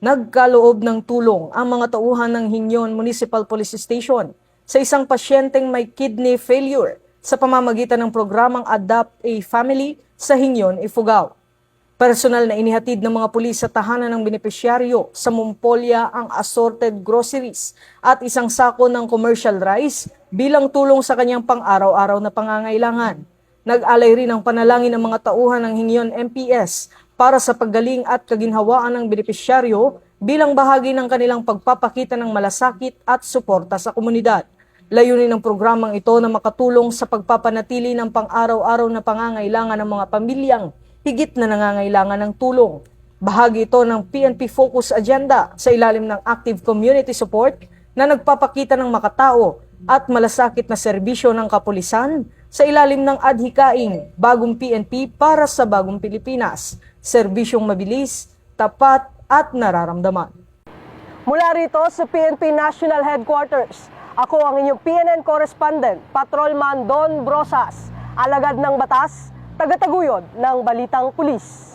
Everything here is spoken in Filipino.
Nagkaloob ng tulong ang mga tauhan ng Hingyon Municipal Police Station sa isang pasyenteng may kidney failure sa pamamagitan ng programang Adopt a Family sa Hingyon, Ifugao. Personal na inihatid ng mga pulis sa tahanan ng benepisyaryo sa Mumpolya ang assorted groceries at isang sako ng commercial rice bilang tulong sa kanyang pang-araw-araw na pangangailangan. Nag-alay rin ang panalangin ng mga tauhan ng Hingyon MPS para sa paggaling at kaginhawaan ng benepisyaryo bilang bahagi ng kanilang pagpapakita ng malasakit at suporta sa komunidad. Layunin ng programang ito na makatulong sa pagpapanatili ng pang-araw-araw na pangangailangan ng mga pamilyang higit na nangangailangan ng tulong. Bahagi ito ng PNP Focus Agenda sa ilalim ng Active Community Support na nagpapakita ng makatao at malasakit na serbisyo ng kapulisan sa ilalim ng adhikaing Bagong PNP para sa Bagong Pilipinas. Serbisyong mabilis, tapat at nararamdaman. Mula rito sa PNP National Headquarters, ako ang inyong PNN correspondent, Patrolman Don Brosas, alagad ng batas, tagataguyod ng Balitang Pulis.